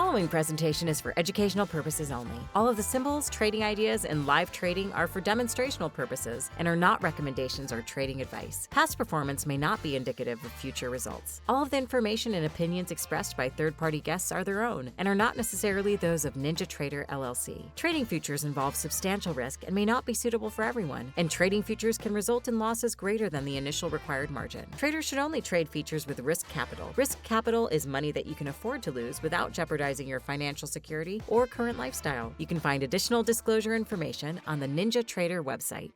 following presentation is for educational purposes only. All of the symbols, trading ideas, and live trading are for demonstrational purposes and are not recommendations or trading advice. Past performance may not be indicative of future results. All of the information and opinions expressed by third-party guests are their own and are not necessarily those of NinjaTrader LLC. Trading futures involve substantial risk and may not be suitable for everyone, and trading futures can result in losses greater than the initial required margin. Traders should only trade futures with risk capital. Risk capital is money that you can afford to lose without jeopardizing your financial security or current lifestyle. You can find additional disclosure information on the NinjaTrader website.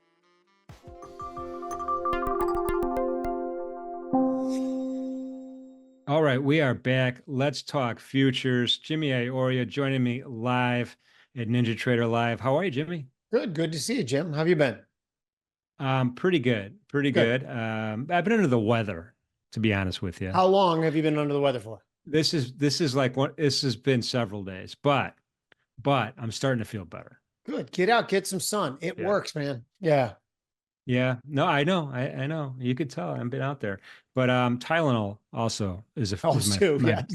All right, we are back. Let's talk futures. Jimmy Ioria joining me live at NinjaTrader Live. How are you, Jimmy? Good to see you, Jim. How have you been? Pretty good. I've been under the weather, to be honest with you. How long have you been under the weather for? This has been several days, but I'm starting to feel better. Good. Get out, get some sun. It works, man. Yeah. Yeah. No, I know. I know. You could tell I've been out there. But Tylenol also is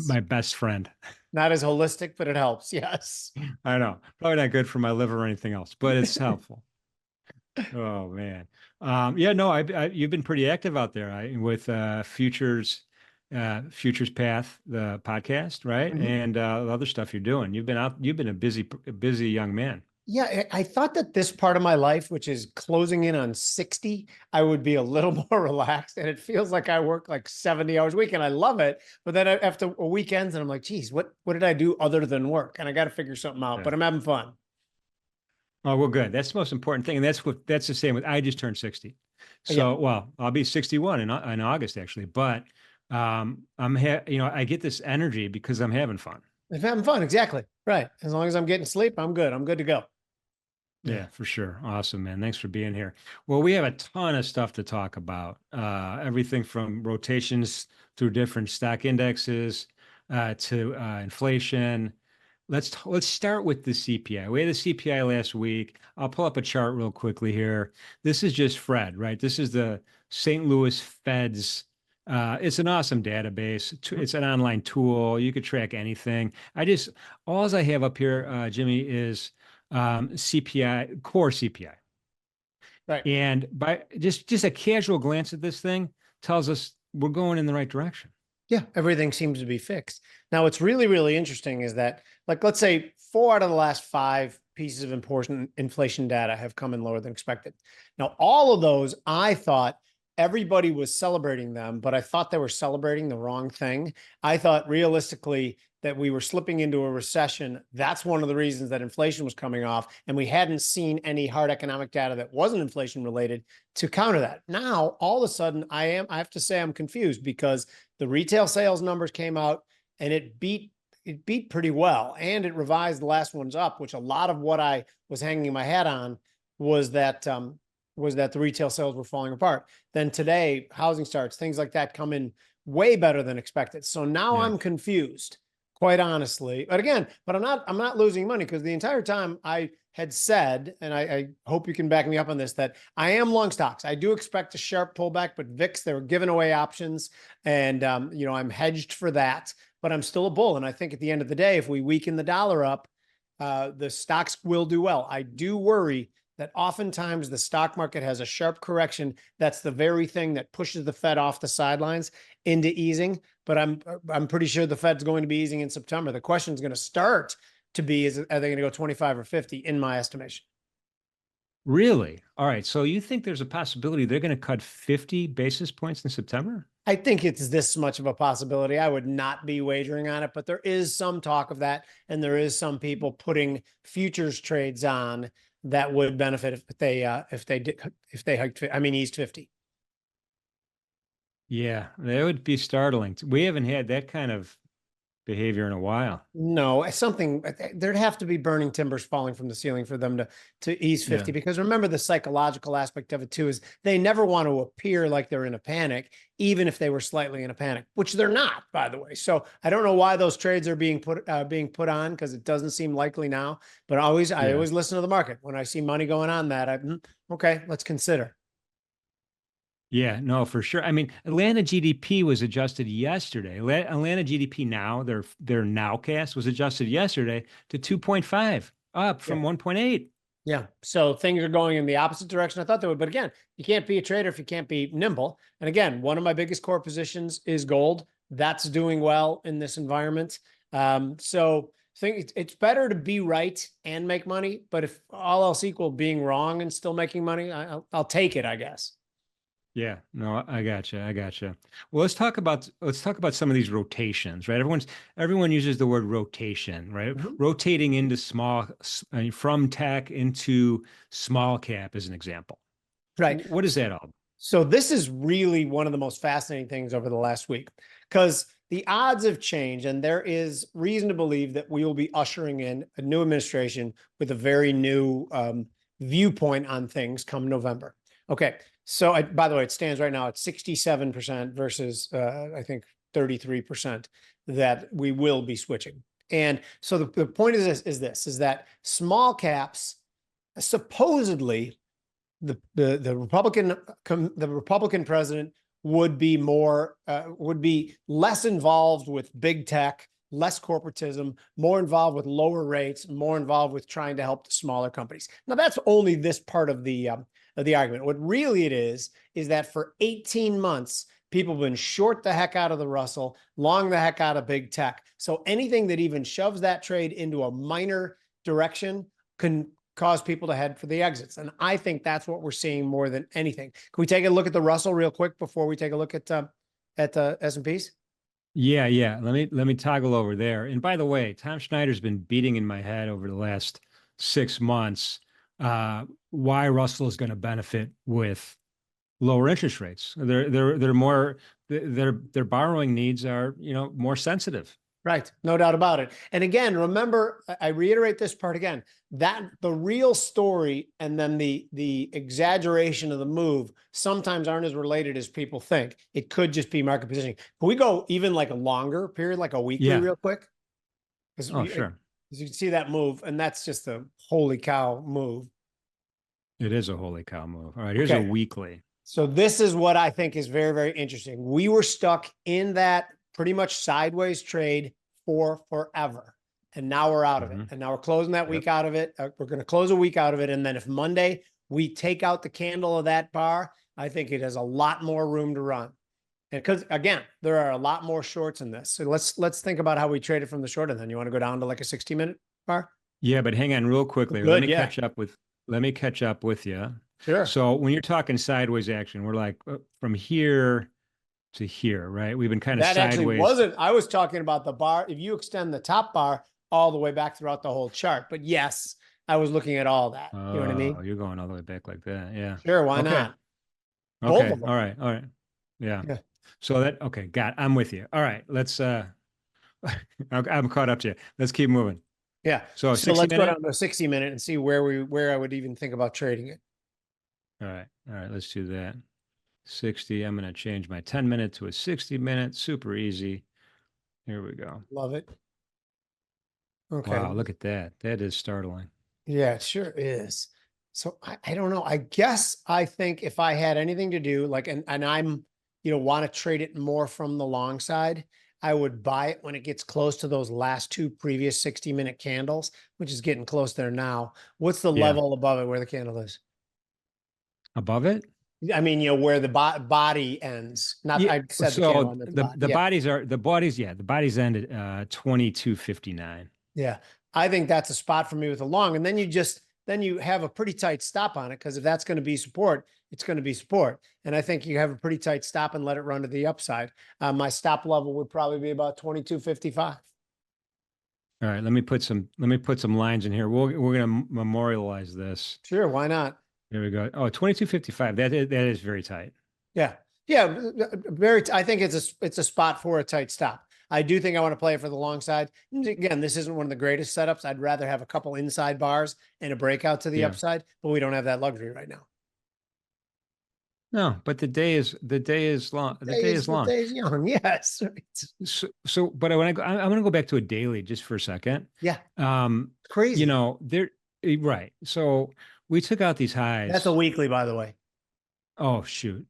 my best friend. Not as holistic, but it helps. Yes. I know. Probably not good for my liver or anything else, but it's helpful. Oh man. You've been pretty active out there with Futures Path, the podcast, right? Mm-hmm. And the other stuff you're doing. You've been a busy young man. Yeah, I thought that this part of my life, which is closing in on 60, I would be a little more relaxed. And it feels like I work like 70 hours a week and I love it. But then after a weekends, and I'm like, geez, what did I do other than work? And I got to figure something out, but I'm having fun. Oh, well, good. That's the most important thing. And that's the same with, I just turned 60. So, well, I'll be 61 in August actually, but I get this energy because I'm having fun. I'm having fun. Exactly. Right. As long as I'm getting sleep, I'm good. I'm good to go. Yeah, for sure. Awesome, man. Thanks for being here. Well, we have a ton of stuff to talk about. Everything from rotations through different stock indexes to inflation. Let's start with the CPI. We had the CPI last week. I'll pull up a chart real quickly here. This is just Fred, right? This is the St. Louis Fed's. It's an awesome database. It's an online tool. You could track anything. All I have up here, Jimmy, is CPI, core CPI. Right. And by just a casual glance at this thing tells us we're going in the right direction. Yeah, everything seems to be fixed. Now, what's really, really interesting is that, like, let's say 4 out of the last 5 pieces of important inflation data have come in lower than expected. Now, all of those, I thought everybody was celebrating them, but I thought they were celebrating the wrong thing. I thought realistically that we were slipping into a recession. That's one of the reasons that inflation was coming off, and we hadn't seen any hard economic data that wasn't inflation related to counter that. Now, all of a sudden, I have to say I'm confused because the retail sales numbers came out and it beat pretty well, and it revised the last ones up, which a lot of what I was hanging my hat on was that the retail sales were falling apart. Then today, housing starts, things like that come in way better than expected. So now I'm confused, quite honestly. But again, I'm not losing money because the entire time I had said, and I hope you can back me up on this, that I am long stocks. I do expect a sharp pullback, but VIX, they were giving away options, and I'm hedged for that, but I'm still a bull. And I think at the end of the day, if we weaken the dollar up, the stocks will do well. I do worry that oftentimes the stock market has a sharp correction. That's the very thing that pushes the Fed off the sidelines into easing. But I'm pretty sure the Fed's going to be easing in September. The question is going to start to be, are they going to go 25 or 50 in my estimation? Really? All right. So you think there's a possibility they're going to cut 50 basis points in September? I think it's this much of a possibility. I would not be wagering on it, but there is some talk of that. And there is some people putting futures trades on that would benefit if they hiked, eased 50. Yeah, that would be startling. We haven't had that kind of behavior in a while. No, there'd have to be burning timbers falling from the ceiling for them to ease 50, because remember the psychological aspect of it too is they never want to appear like they're in a panic, even if they were slightly in a panic, which they're not, by the way. So I don't know why those trades are being put on, because it doesn't seem likely now, but I always listen to the market. When I see money going on that, okay, let's consider. Yeah, no, for sure. I mean, Atlanta GDP was adjusted yesterday. Atlanta GDP now, their nowcast was adjusted yesterday to 2.5, up Yeah. from 1.8. Yeah. So things are going in the opposite direction I thought they would. But again, you can't be a trader if you can't be nimble. And again, one of my biggest core positions is gold. That's doing well in this environment. So I think it's better to be right and make money. But if all else equal, being wrong and still making money, I'll take it, I guess. Yeah, no, I gotcha. I gotcha. Well, let's talk about some of these rotations, right? Everyone uses the word rotation, right? Mhm. Rotating into from tech into small cap is an example. Right. What is that all? So this is really one of the most fascinating things over the last week because the odds have changed and there is reason to believe that we will be ushering in a new administration with a very new viewpoint on things come November. Okay. So by the way, it stands right now at 67% versus I think 33% that we will be switching. And so the point is that small caps supposedly the Republican president would be less involved with big tech, less corporatism, more involved with lower rates, more involved with trying to help the smaller companies. Now that's only this part of the argument. What really it is that for 18 months, people have been short the heck out of the Russell, long the heck out of big tech. So anything that even shoves that trade into a minor direction can cause people to head for the exits. And I think that's what we're seeing more than anything. Can we take a look at the Russell real quick before we take a look at S&Ps? Yeah, yeah. Let me toggle over there. And by the way, Tom Schneider's been beating in my head over the last 6 months why Russell is going to benefit with lower interest rates. Their borrowing needs are, more sensitive. Right. No doubt about it. And again, remember, I reiterate this part again, that the real story and then the exaggeration of the move sometimes aren't as related as people think. It could just be market positioning. Can we go even like a longer period, like a weekly Yeah. real quick? Oh, sure. As you can see that move, and that's just a holy cow move. It is a holy cow move. All right, here's a weekly. So this is what I think is very, very interesting. We were stuck in that pretty much sideways trade for forever. And now we're out of it. And now we're closing that week out of it. We're going to close a week out of it. And then if Monday we take out the candle of that bar, I think it has a lot more room to run. And because again, there are a lot more shorts in this. So let's think about how we trade it from the short end. Then you want to go down to like a 60-minute bar? Yeah, but hang on real quickly. Good, let me catch up with you. Sure. So when you're talking sideways action, we're like from here to here, right? We've been kind of that sideways. Actually wasn't. I was talking about the bar. If you extend the top bar all the way back throughout the whole chart, but yes, I was looking at all that. You know what I mean? Oh, you're going all the way back like that. Yeah. Sure. Why not? Okay. All right. All right. Yeah. So I'm with you. All right. Let's, I'm caught up to you. Let's keep moving. Yeah. So let's go down to a 60-minute and see where I would even think about trading it. All right. All right. Let's do that. 60. I'm going to change my 10-minute to a 60-minute. Super easy. Here we go. Love it. Okay. Wow. Look at that. That is startling. Yeah, it sure is. So I don't know. I guess I think if I had anything to do, like, and I'm, want to trade it more from the long side, I would buy it when it gets close to those last two previous 60-minute candles, which is getting close there now. What's the level above it where the candle is? Above it? I mean, where the body ends. Not I said the candle on the bodies end at 22.59. Yeah. I think that's a spot for me with the long. And then you have a pretty tight stop on it, because if that's going to be support, it's going to be support. And I think you have a pretty tight stop and let it run to the upside. My stop level would probably be about 22.55. All right, let me put some lines in here. We're going to memorialize this. Sure, why not? There we go. Oh, 22.55. That is very tight. Yeah. Yeah, I think it's a spot for a tight stop. I do think I want to play it for the long side. Again, this isn't one of the greatest setups. I'd rather have a couple inside bars and a breakout to the upside, but we don't have that luxury right now. No, but the day is long. The day is long. The day is young. Yes. But I'm going to go back to a daily just for a second. Yeah. Crazy. Right. So we took out these highs. That's a weekly, by the way. Oh, shoot.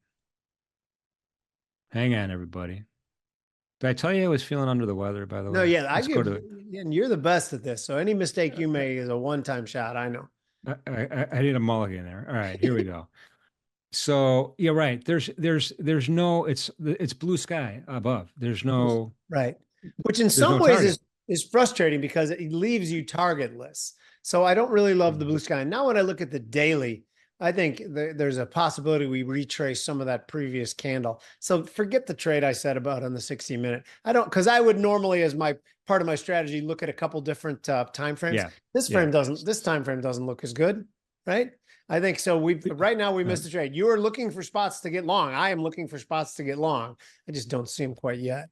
Hang on, everybody. Did I tell you I was feeling under the weather, by the No, way? yeah, Let's go to it. and you're the best at this. So any mistake you make is a one-time shot. I know. I need a mulligan there. All right, here we go. So you're right. There's no, it's blue sky above. Right. Which in There's some no ways target. is frustrating because it leaves you targetless. So I don't really love the Mhm. blue sky. Now, when I look at the daily, I think there's a possibility we retrace some of that previous candle. So forget the trade I said about on the 60-minute. I don't, because I would normally, as my part of my strategy, look at a couple different time frames. Yeah. This Yeah. time frame doesn't look as good, right? I think so. Right now we missed the trade. You are looking for spots to get long. I am looking for spots to get long. I just don't see them quite yet.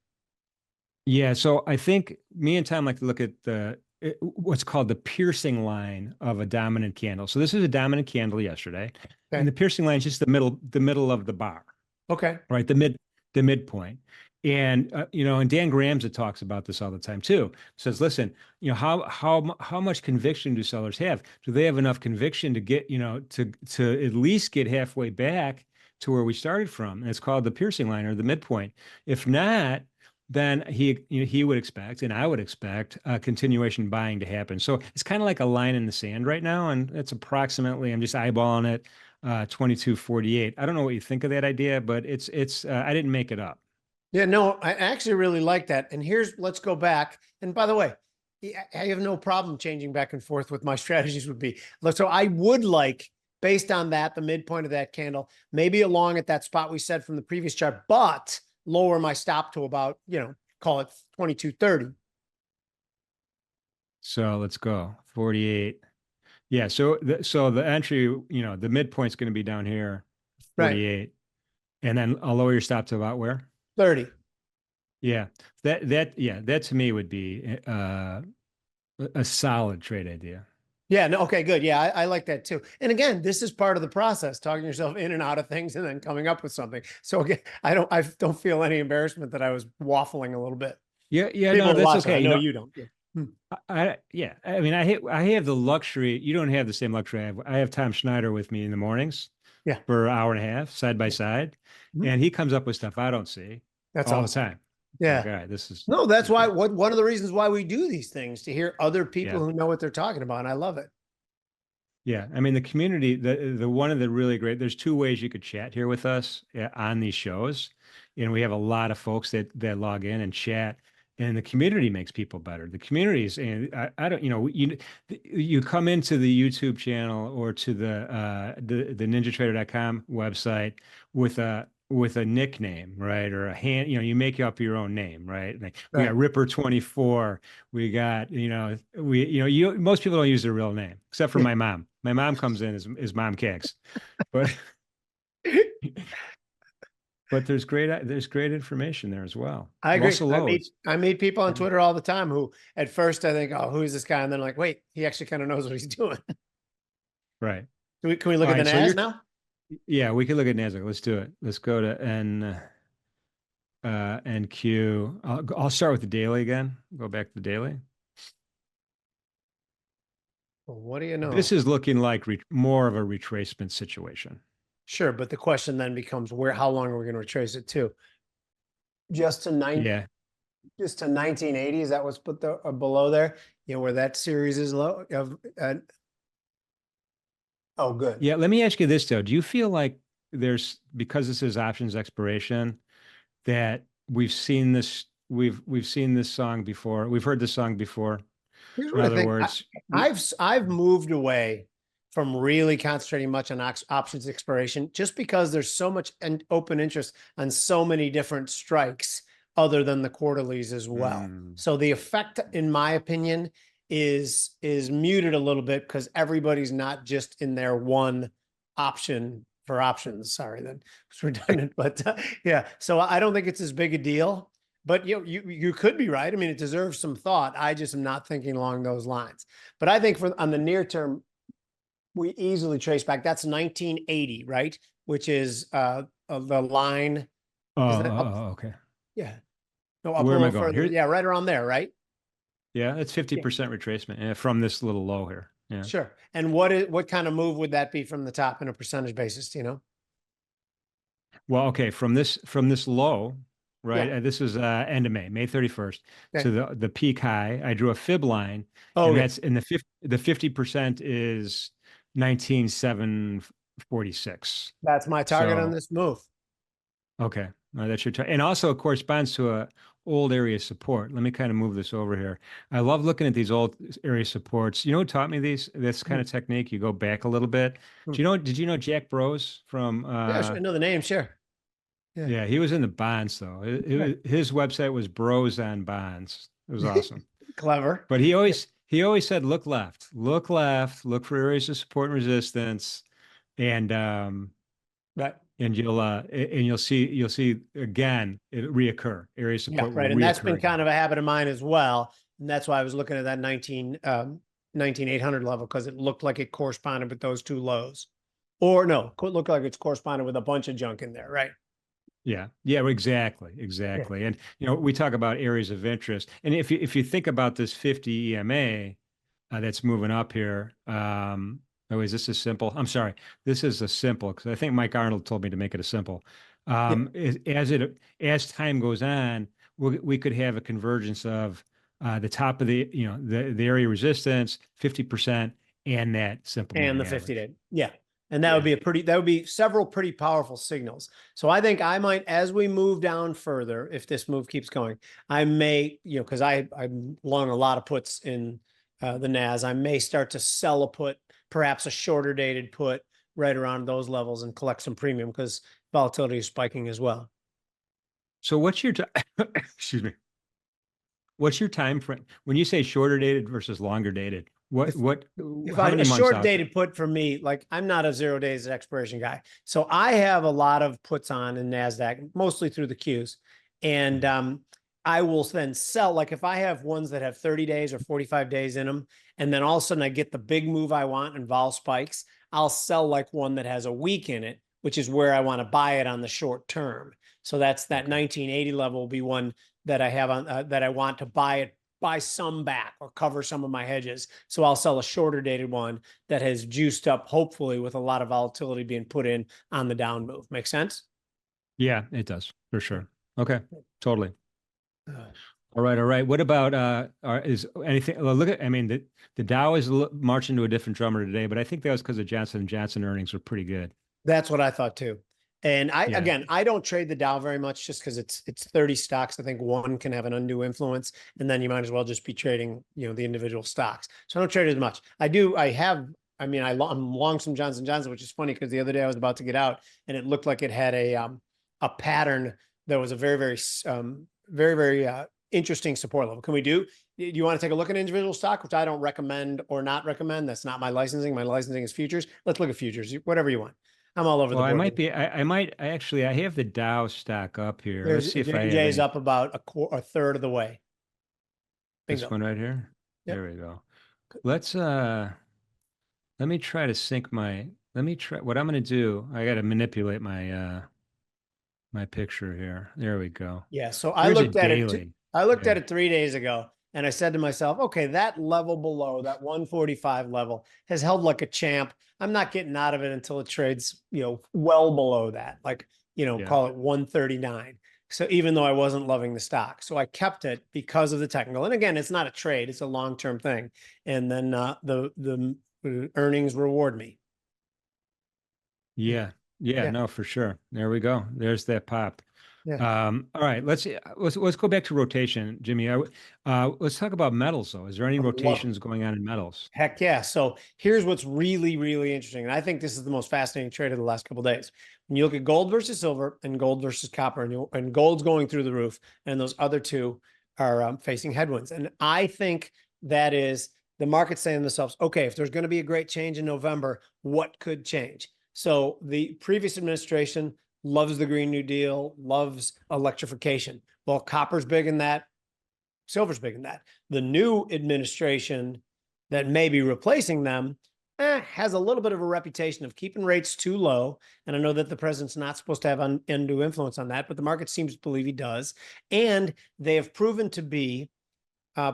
Yeah. So I think me and Tom like to look at what's called the piercing line of a dominant candle. So this is a dominant candle yesterday, and Okay. the piercing line is just the middle of the bar, Okay. right? The midpoint. And and Dan Graham's talks about this all the time too. Says, listen, how much conviction do sellers have? Do they have enough conviction to get, to at least get halfway back to where we started from? And it's called the piercing line or the midpoint. If not, then he would expect, and I would expect, continuation buying to happen. So it's kind of like a line in the sand right now, and it's approximately, I'm just eyeballing it, 2248. I don't know what you think of that idea, but it's I didn't make it up. Yeah, no, I actually really like that. And let's go back. And by the way, I have no problem changing back and forth with my strategies would be. So I would like, based on that, the midpoint of that candle, maybe along at that spot we said from the previous chart, but lower my stop to about, call it 2230. So let's go 48. Yeah. So the entry, the midpoint's going to be down here, Right. 48, and then I'll lower your stop to about where? 30. Yeah. That to me would be a solid trade idea. Yeah, no, okay, good. Yeah, I like that too. And again, this is part of the process, talking yourself in and out of things and then coming up with something. So again, I don't feel any embarrassment that I was waffling a little bit. Yeah. People No, are that's watching. okay. I know you don't. Yeah. I mean, I have the luxury. You don't have the same luxury I have. I have Tom Schneider with me in the mornings. Yeah. For an hour and a half, side by side, and he comes up with stuff I don't see. That's all awesome. the time. Yeah. Like, all right, this is No, that's why one of the reasons why we do these things, to hear other people Yeah. who know what they're talking about. And I love it. Yeah, I mean the community, the one of the really great. There's two ways you could chat here with us on these shows, and we have a lot of folks that log in and chat, and the community makes people better. The communities, and I don't, you come into the YouTube channel or to the NinjaTrader.com website with a nickname, right? Or a hand, you make up your own name, right? Like, we got Ripper24. We got, most people don't use their real name, except for my mom. My mom comes in as Mom Kicks, but there's great information there as well. I agree. Russell I meet people on Twitter all the time who at first I think, oh, who is this guy? And then like, wait, he actually kind of knows what he's doing. Right. Can we look at the NAS now? Yeah, we can look at Nasdaq. Let's do it. Let's go to NQ. I'll start with the daily again. Go back to the daily. Well, what do you know? This is looking like more of a retracement situation. Sure, but the question then becomes how long are we going to retrace it to? Just to 1980? Is that what's put below there? Where that series is low oh, good. Yeah, let me ask you this though. Do you feel like because this is options expiration, that we've seen this song before? We've heard this song before. Here's In other words, I've moved away from really concentrating much on options expiration, just because there's so much open interest on so many different strikes other than the quarterlies as well. So the effect, in my opinion, is muted a little bit because everybody's not just in their one option for options. Sorry, that was redundant, but yeah. So I don't think it's as big a deal. But you could be right. I mean, it deserves some thought. I just am not thinking along those lines. But I think on the near term, we easily trace back. That's 1980, right? Which is the line. okay. Yeah. No, up Where a am I little going? further. Here? Yeah, right around there, right? Yeah, that's 50% retracement from this little low here. Yeah. Sure. And what kind of move would that be from the top in a percentage basis? Do you know? Well, okay, from this low, right? Yeah. This is end of May 31st, Okay. to the peak high. I drew a fib line, Oh, and yeah. that's in the 50% is 19,746. That's my target on So this move. okay, that's your and also it corresponds to a old area support. Let me kind of move this over here. I love looking at these old area supports. You know who taught me this kind of technique? You go back a little bit. Mhm. Did you know Jack Bros from Yeah, sure. I know the name. Sure. Yeah. yeah, he was in the bonds though. Right. His website was Bros on Bonds. It was awesome. Clever. But he always said look left, look for areas of support and resistance, and Right. you'll see again it reoccur. Area Yeah. support will Right. And that's reoccur been kind again. of a habit of mine as well. And that's why I was looking at that 19,800 level, because it looked like it corresponded with those two lows. Or no, could look like it's corresponded with a bunch of junk in there. Right. Yeah, yeah, exactly, Yeah. exactly. And we talk about areas of interest, and if you think about this 50 EMA that's moving up here, oh, is this a simple? I'm sorry, this is a simple because I think Mike Arnold told me to make it a simple. Yeah. As time goes on, we could have a convergence of the top of the area resistance, 50%, and that simple And the moving 50 average. day. Yeah. And that would Yeah. be that would be several pretty powerful signals. So I think I might, as we move down further, if this move keeps going, I may, because I'm long a lot of puts in the NAS, I may start to sell a put, perhaps a shorter dated put right around those levels and collect some premium because volatility is spiking as well. So what's your excuse me? What's your time frame when you say shorter dated versus longer dated? If How a many months short out there? dated put for me, like I'm not a 0 days expiration guy. So I have a lot of puts on in NASDAQ, mostly through the Qs. And I will then sell, like if I have ones that have 30 days or 45 days in them, and then all of a sudden I get the big move I want and vol spikes, I'll sell like one that has a week in it, which is where I want to buy it on the short term. So that's that 1980 level will be one that I have on that I want to buy some back or cover some of my hedges. So I'll sell a shorter dated one that has juiced up, hopefully with a lot of volatility being put in on the down move. Make sense? Yeah, it does for sure. Okay, totally. Uh, All right, all right. What about is anything? Well, look at, I mean, the Dow is marching to a different drummer today, but I think that was because the Johnson & Johnson earnings were pretty good. That's what I thought too. And Yeah. I don't trade the Dow very much just because it's 30 stocks. I think one can have an undue influence, and then you might as well just be trading, the individual stocks. So I don't trade as much. I'm long some Johnson & Johnson, which is funny because the other day I was about to get out and it looked like it had a pattern that was a very, very, very, very interesting support level. Do you want to take a look at individual stock, which I don't recommend or not recommend? That's not my licensing. My licensing is futures. Let's look at futures, whatever you want. I'm all over Well, the board. I have the Dow stock up here. Let's There's see if I have J&J's any. up about a third of the way. This Bingo. one right here. Yep. There we go. Let me try to sync let me try what I'm going to do. I got to manipulate my picture here. There we go. Yeah. So Here's a daily. I looked at Yeah. it 3 days ago and I said to myself, okay, that level below that 145 level has held like a champ. I'm not getting out of it until it trades, well below that, like, Yeah. call it 139. So even though I wasn't loving the stock, so I kept it because of the technical. And again, it's not a trade; it's a long-term thing. And then the earnings reward me. Yeah. Yeah, Yeah. no, for sure. There we go. There's that pop. Yeah. All right, let's go back to rotation, Jimmy. Let's talk about metals though. Is there any I love rotations going on in metals? Heck yeah. So here's what's really, really interesting. And I think this is the most fascinating trade of the last couple of days. When you look at gold versus silver and gold versus copper, and gold's going through the roof, and those other two are facing headwinds. And I think that is the market saying to themselves, okay, if there's going to be a great change in November, what could change? So the previous administration loves the Green New Deal, loves electrification. Well, copper's big in that, silver's big in that. The new administration that may be replacing them has a little bit of a reputation of keeping rates too low. And I know that the president's not supposed to have undue influence on that, but the market seems to believe he does. And they have proven to be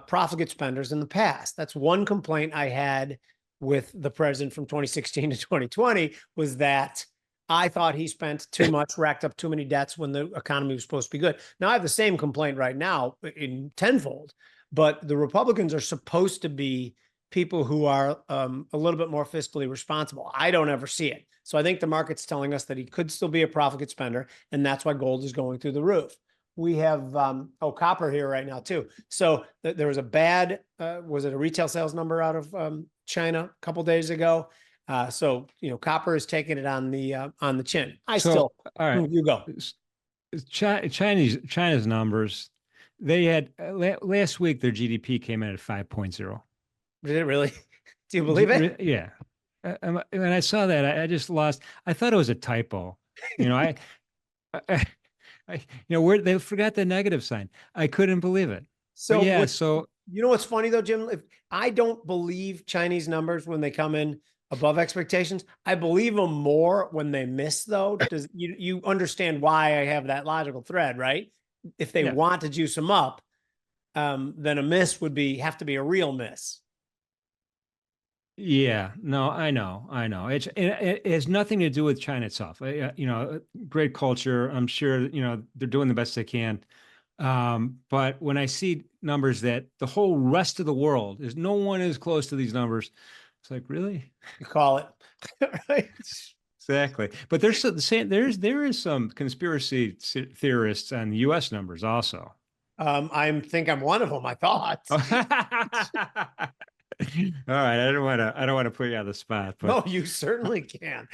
profligate spenders in the past. That's one complaint I had with the president from 2016 to 2020 was that I thought he spent too much, racked up too many debts when the economy was supposed to be good. Now I have the same complaint right now in tenfold, but the Republicans are supposed to be people who are a little bit more fiscally responsible. I don't ever see it. So I think the market's telling us that he could still be a profligate spender, and that's why gold is going through the roof. We have copper here right now too. So there was a bad, was it a retail sales number out of China a couple days ago? So copper is taking it on the chin. All right, you go. China's numbers. They had last week their GDP came in at 5.0. Did it really? Do you believe it? Yeah. When I saw that, I just lost. I thought it was a typo. Where they forgot the negative sign. I couldn't believe it. So but yeah, so what's funny though, Jim? If I don't believe Chinese numbers when they come in above expectations, I believe them more when they miss though. Does you understand why I have that logical thread, right? If they want to juice them up, then a miss would have to be a real miss. Yeah, no, I know. It has nothing to do with China itself. Great culture. I'm sure, they're doing the best they can. But when I see numbers that the whole rest of the world no one is close to these numbers, it's like, really? You call it. Right? Exactly. But there is some conspiracy theorists on the U.S. numbers also. I think I'm one of them, I thought. All right, I don't want to put you on the spot, but no, you certainly can.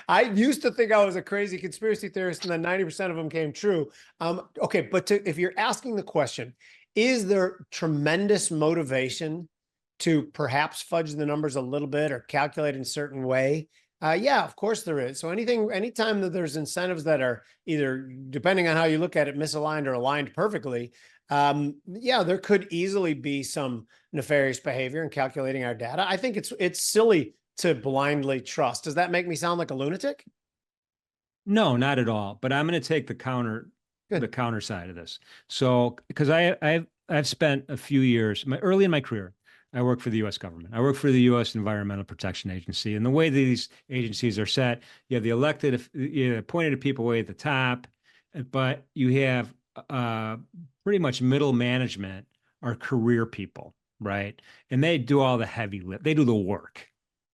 I used to think I was a crazy conspiracy theorist, and then 90% of them came true. Okay, but if you're asking the question, is there tremendous motivation to perhaps fudge the numbers a little bit or calculate in a certain way? Yeah, of course there is. So anytime that there's incentives that are either, depending on how you look at it, misaligned or aligned perfectly, there could easily be some nefarious behavior in calculating our data. I think it's silly to blindly trust. Does that make me sound like a lunatic? No, not at all. But I'm going to take the counter side of this. So, because I've spent a few years, early in my career, I worked for the U.S. government. I worked for the U.S. Environmental Protection Agency. And the way these agencies are set, you have the elected, appointed people way at the top, but you have pretty much middle management are career people, right? And they do all the heavy lift. They do the work,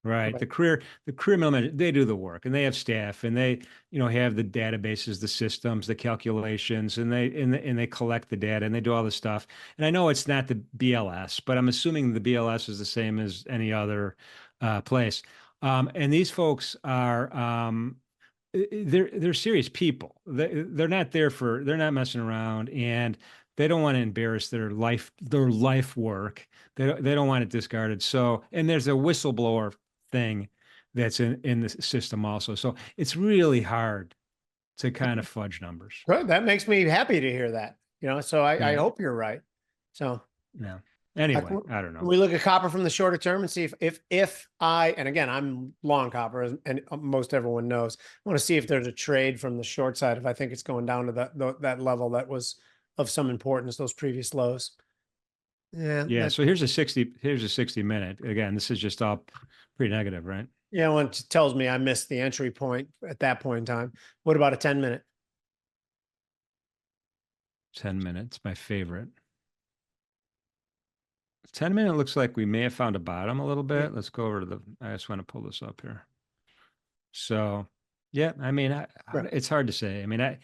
right? The career middle management, they do the work, and they have staff, and they have the databases, the systems, the calculations, and they collect the data, and they do all this stuff. And I know it's not the BLS, but I'm assuming the BLS is the same as any other place. And these folks are they're serious people. They're not messing around, and they don't want to embarrass their life work. They don't want it discarded. So, and there's a whistleblower thing that's in the system also. So it's really hard to kind of fudge numbers. Good. That makes me happy to hear that. So I hope you're right. So yeah. Anyway, I don't know. We look at copper from the shorter term and see if and again, I'm long copper, and most everyone knows. I want to see if there's a trade from the short side if I think it's going down to that level that was of some importance, those previous lows. Yeah. So here's a 60 minute. Again, this is just all pretty negative, right? Yeah, when it tells me I missed the entry point at that point in time. What about a 10-minute? 10 minutes, my favorite. 10-minute looks like we may have found a bottom a little bit. Let's go over to I just want to pull this up here. So, yeah, I mean, it's hard to say. I mean,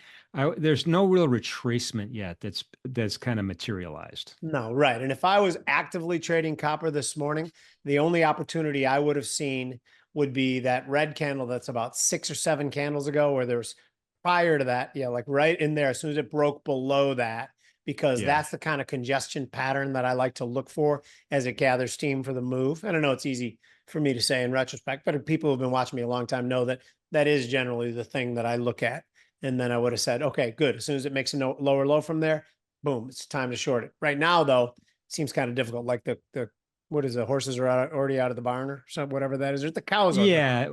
there's no real retracement yet that's kind of materialized. No, right. And if I was actively trading copper this morning, the only opportunity I would have seen would be that red candle that's about 6 or 7 candles ago, where there's prior to that, like right in there, as soon as it broke below that, because that's the kind of congestion pattern that I like to look for as it gathers steam for the move. And I know it's easy for me to say in retrospect, but people who've been watching me a long time know that that is generally the thing that I look at. And then I would have said, okay, good. As soon as it makes a lower low from there, boom, it's time to short it. Right now, though, it seems kind of difficult. Like the what is the horses are already out of the barn or something, whatever that is. There's the cows. Yeah.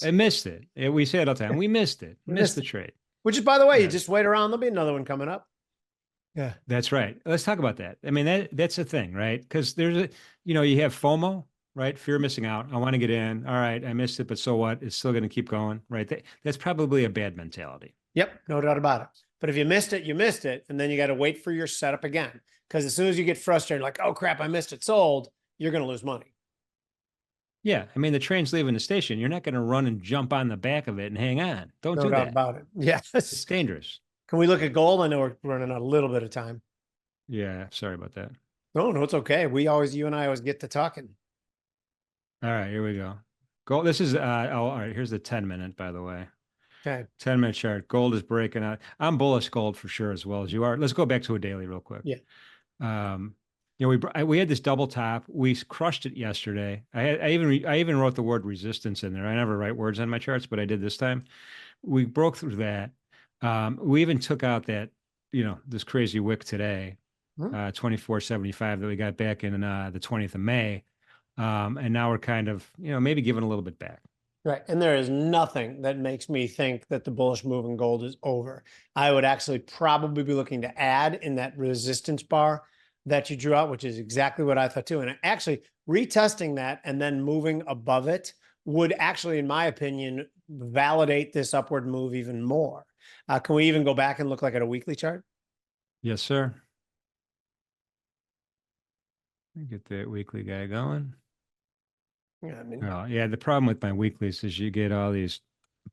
I missed it. We say it all the time. We missed it. Missed the trade. Which is, by the way, you just wait around. There'll be another one coming up. Yeah, that's right. Let's talk about that. I mean, that's a thing, right? Because there's you have FOMO, right? Fear of missing out. I want to get in. All right, I missed it, but so what? It's still going to keep going, right? That's probably a bad mentality. Yep, no doubt about it. But if you missed it, you missed it. And then you got to wait for your setup again. Because as soon as you get frustrated, like, oh crap, I missed it, sold, you're going to lose money. Yeah, I mean, the train's leaving the station. You're not going to run and jump on the back of it and hang on. Don't do No doubt that. about it. Yes. It's dangerous. Can we look at gold? I know we're running out a little bit of time. Yeah, sorry about that. No, it's okay. You and I always get to talking. All right, here we go. Gold. This is all right. Here's the 10-minute, by the way. Okay. 10-minute chart. Gold is breaking out. I'm bullish gold for sure, as well as you are. Let's go back to a daily real quick. Yeah. We had this double top. We crushed it yesterday. I even wrote the word resistance in there. I never write words on my charts, but I did this time. We broke through that. We even took out that, this crazy wick today, 24.75 that we got back in the 20th of May. And now we're kind of, maybe giving a little bit back. Right. And there is nothing that makes me think that the bullish move in gold is over. I would actually probably be looking to add in that resistance bar that you drew out, which is exactly what I thought too. And actually retesting that and then moving above it would actually, in my opinion, validate this upward move even more. Can we even go back and look like at a weekly chart? Yes, sir. Let me get that weekly guy going. Yeah, I mean, the problem with my weeklies is you get all these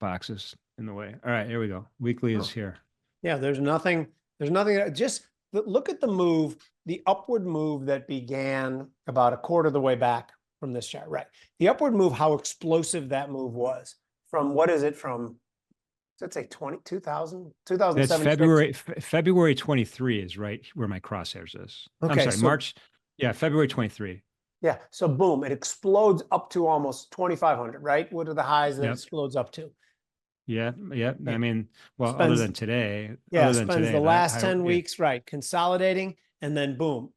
boxes in the way. All right, here we go. Weekly is here. Yeah, there's nothing, just look at the move, the upward move that began about a quarter of the way back from this chart, right? The upward move, how explosive that move was from, what is it from, let's say 2007. That's February 23 is right where my crosshairs is. Okay, I'm sorry, so, March. Yeah, February 23. Yeah, so boom, it explodes up to almost 2,500, right? What are the highs that it explodes up to? Yeah. I mean, well, Spends, other than today. Spends the last 10 weeks, right, consolidating, and then boom,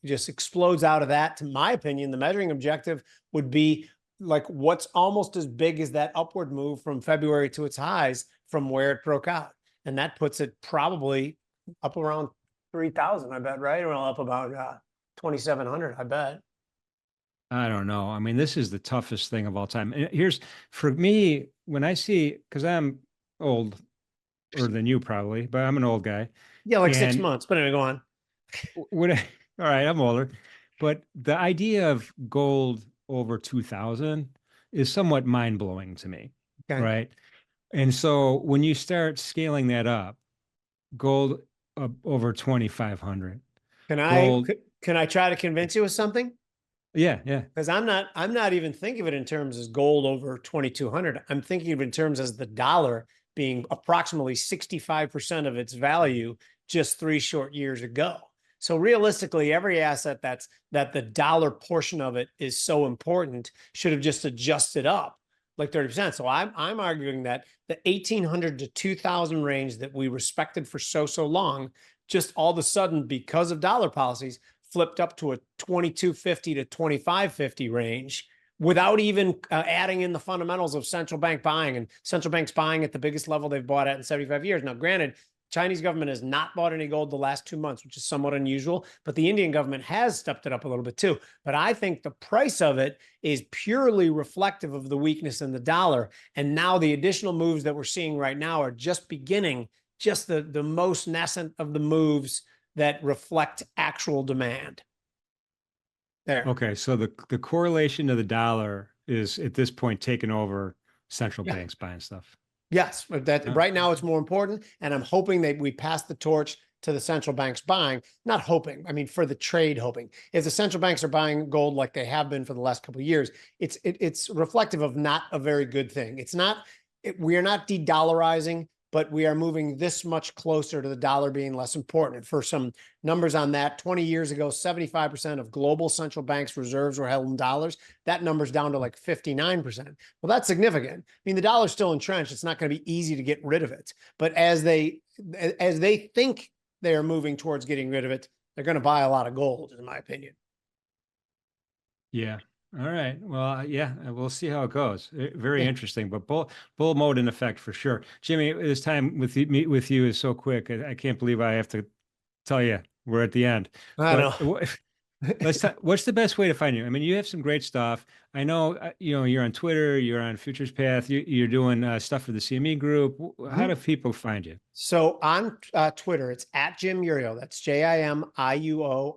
just explodes out of that. To my opinion, the measuring objective would be like what's almost as big as that upward move from February to its highs from where it broke out. And that puts it probably up around 3,000, I bet, right? Or up about 2,700, I bet. I don't know. I mean, this is the toughest thing of all time. And here's, for me, when I see, because I'm older than you probably, but I'm an old guy. Yeah, like 6 months. But anyway, go on. All right, I'm older. But the idea of gold over 2,000 is somewhat mind-blowing to me, right? And so when you start scaling that up, gold over 2,500. Can I try to convince you with something? Yeah. Because I'm not even thinking of it in terms as gold over 2,200. I'm thinking of it in terms as the dollar being approximately 65% of its value just 3 short years ago. So realistically, every asset that the dollar portion of it is so important should have just adjusted up like 30%. So I'm arguing that the 1,800 to 2,000 range that we respected for so long, just all of a sudden, because of dollar policies, flipped up to a 2250 to 2550 range without even adding in the fundamentals of central bank buying, and central banks buying at the biggest level they've bought at in 75 years. Now, granted, Chinese government has not bought any gold the last 2 months, which is somewhat unusual, but the Indian government has stepped it up a little bit too. But I think the price of it is purely reflective of the weakness in the dollar. And now the additional moves that we're seeing right now are just beginning, just the most nascent of the moves that reflect actual demand. There. Okay, so the correlation to the dollar is at this point taking over central banks buying stuff. Yes, but right now it's more important, and I'm hoping that we pass the torch to the central banks buying. Not hoping, I mean for the trade hoping. If the central banks are buying gold like they have been for the last couple of years, it's reflective of not a very good thing. We are not de-dollarizing, but we are moving this much closer to the dollar being less important. For some numbers on that, 20 years ago, 75% of global central banks' reserves were held in dollars. That number's down to like 59%. Well, that's significant. I mean, the dollar's still entrenched. It's not going to be easy to get rid of it. But as they think they are moving towards getting rid of it, they're going to buy a lot of gold, in my opinion. Yeah. All right. Well, yeah, we'll see how it goes. Very interesting, but bull mode in effect for sure. Jimmy, this time with you is so quick. I can't believe I have to tell you we're at the end. I know. let's talk, what's the best way to find you? I mean, you have some great stuff. I know, you're on Twitter, you're on Futures Path, you're doing stuff for the CME Group. How do people find you? So on Twitter, it's at Jim Uriel. That's JIMIUORIO.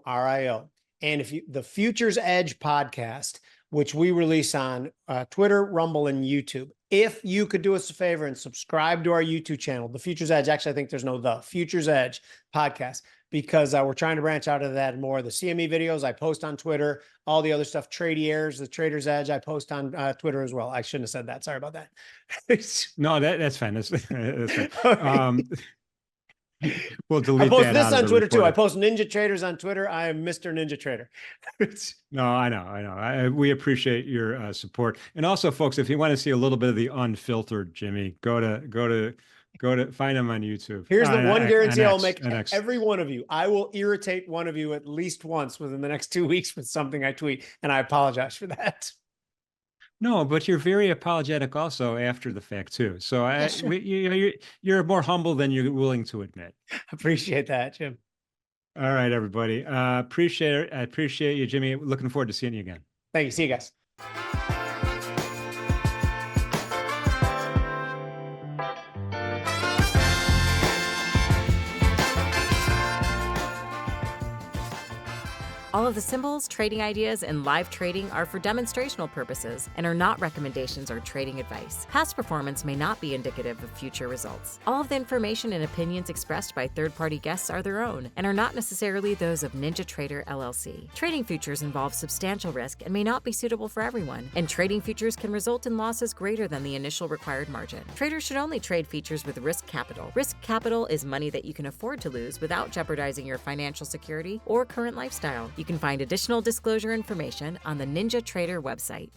And if you, the Futures Edge podcast, which we release on Twitter, Rumble, and YouTube. If you could do us a favor and subscribe to our YouTube channel, the Futures Edge, actually, I think there's no the Futures Edge podcast, because we're trying to branch out of that more. The CME videos I post on Twitter, all the other stuff, Tradiers, the Trader's Edge, I post on Twitter as well. I shouldn't have said that. Sorry about that. No, that's fine. That's fine. We'll delete I post that this out on of the Twitter too. recording. I post NinjaTraders on Twitter. I am Mr. NinjaTrader. No, I know. We appreciate your support. And also, folks, if you want to see a little bit of the unfiltered Jimmy, go to find him on YouTube. Here's the one guarantee I'll make NX. every one of you. I will irritate one of you at least once within the next 2 weeks with something I tweet, and I apologize for that. No, but you're very apologetic also after the fact too. So sure. you're more humble than you're willing to admit. Appreciate that, Jim. All right, everybody. Appreciate it. I appreciate you, Jimmy. Looking forward to seeing you again. Thank you. See you guys. All of the symbols, trading ideas, and live trading are for demonstrational purposes and are not recommendations or trading advice. Past performance may not be indicative of future results. All of the information and opinions expressed by third-party guests are their own and are not necessarily those of NinjaTrader LLC. Trading futures involves substantial risk and may not be suitable for everyone, and trading futures can result in losses greater than the initial required margin. Traders should only trade futures with risk capital. Risk capital is money that you can afford to lose without jeopardizing your financial security or current lifestyle. You can find additional disclosure information on the NinjaTrader website.